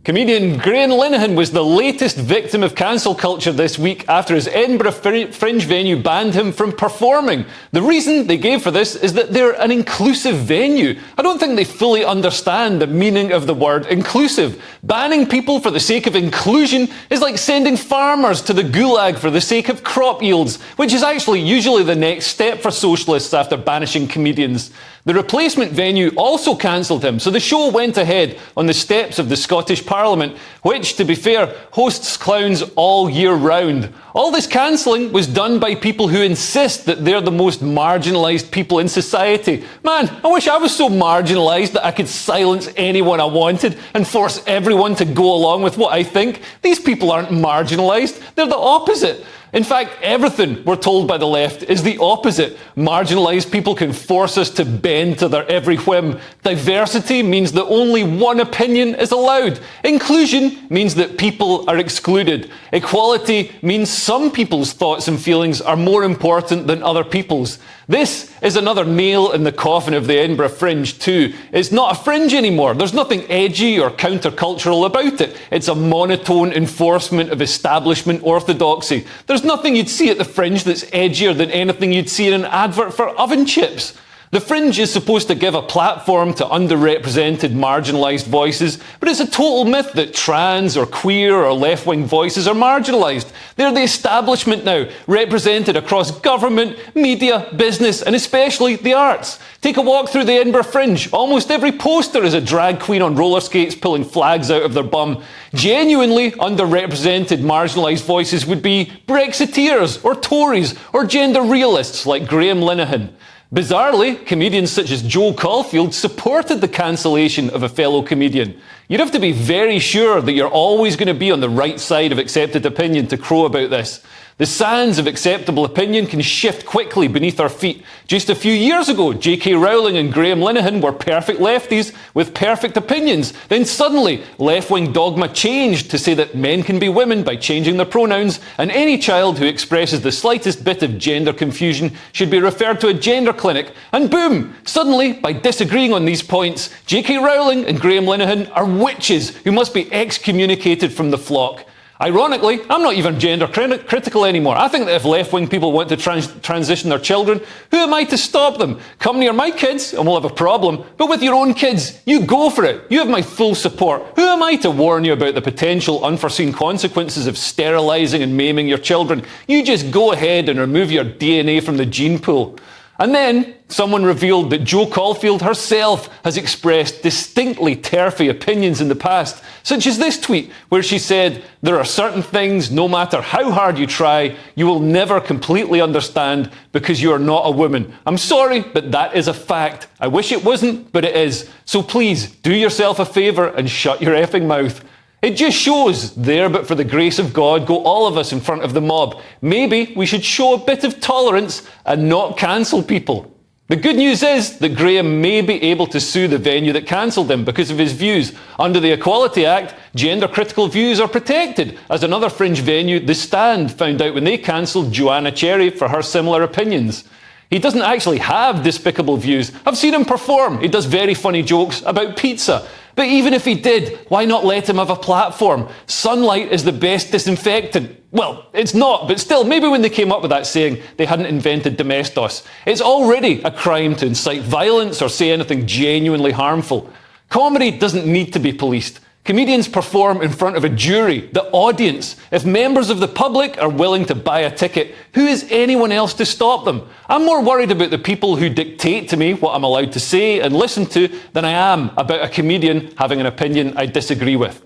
Comedian Graham Linehan was the latest victim of cancel culture this week after his Edinburgh Fringe venue banned him from performing. The reason they gave for this is that they're an inclusive venue. I don't think they fully understand the meaning of the word inclusive. Banning people for the sake of inclusion is like sending farmers to the gulag for the sake of crop yields, which is actually usually the next step for socialists after banishing comedians. The replacement venue also cancelled him, so the show went ahead on the steps of the Scottish Parliament, which, to be fair, hosts clowns all year round. All this cancelling was done by people who insist that they're the most marginalised people in society. Man, I wish I was so marginalised that I could silence anyone I wanted and force everyone to go along with what I think. These people aren't marginalised, they're the opposite. In fact, everything we're told by the left is the opposite. Marginalised people can force us to bend to their every whim. Diversity means that only one opinion is allowed. Inclusion means that people are excluded. Equality means some people's thoughts and feelings are more important than other people's. This is another nail in the coffin of the Edinburgh Fringe too. It's not a fringe anymore. There's nothing edgy or countercultural about it. It's a monotone enforcement of establishment orthodoxy. There's nothing you'd see at the Fringe that's edgier than anything you'd see in an advert for oven chips. The Fringe is supposed to give a platform to underrepresented, marginalised voices, but it's a total myth that trans or queer or left-wing voices are marginalised. They're the establishment now, represented across government, media, business, and especially the arts. Take a walk through the Edinburgh Fringe. Almost every poster is a drag queen on roller skates pulling flags out of their bum. Genuinely underrepresented, marginalised voices would be Brexiteers or Tories or gender realists like Graham Linehan. Bizarrely, comedians such as Joe Caulfield supported the cancellation of a fellow comedian. You'd have to be very sure that you're always going to be on the right side of accepted opinion to crow about this. The sands of acceptable opinion can shift quickly beneath our feet. Just a few years ago, J.K. Rowling and Graham Linehan were perfect lefties with perfect opinions. Then suddenly, left-wing dogma changed to say that men can be women by changing their pronouns, and any child who expresses the slightest bit of gender confusion should be referred to a gender clinic. And boom! Suddenly, by disagreeing on these points, J.K. Rowling and Graham Linehan are witches who must be excommunicated from the flock. Ironically, I'm not even gender critical anymore. I think that if left-wing people want to transition their children, who am I to stop them? Come near my kids and we'll have a problem. But with your own kids, you go for it. You have my full support. Who am I to warn you about the potential unforeseen consequences of sterilising and maiming your children? You just go ahead and remove your DNA from the gene pool. And then someone revealed that Joe Caulfield herself has expressed distinctly TERFy opinions in the past, such as this tweet where she said, "There are certain things, no matter how hard you try, you will never completely understand because you are not a woman. I'm sorry, but that is a fact. I wish it wasn't, but it is. So please, do yourself a favour and shut your effing mouth." It just shows, there but for the grace of God go all of us in front of the mob. Maybe we should show a bit of tolerance and not cancel people. The good news is that Graham may be able to sue the venue that cancelled him because of his views. Under the Equality Act, gender-critical views are protected, as another Fringe venue, The Stand, found out when they cancelled Joanna Cherry for her similar opinions. He doesn't actually have despicable views. I've seen him perform. He does very funny jokes about pizza. But even if he did, why not let him have a platform? Sunlight is the best disinfectant. Well, it's not, but still, maybe when they came up with that saying, they hadn't invented Domestos. It's already a crime to incite violence or say anything genuinely harmful. Comedy doesn't need to be policed. Comedians perform in front of a jury, the audience. If members of the public are willing to buy a ticket, who is anyone else to stop them? I'm more worried about the people who dictate to me what I'm allowed to say and listen to than I am about a comedian having an opinion I disagree with.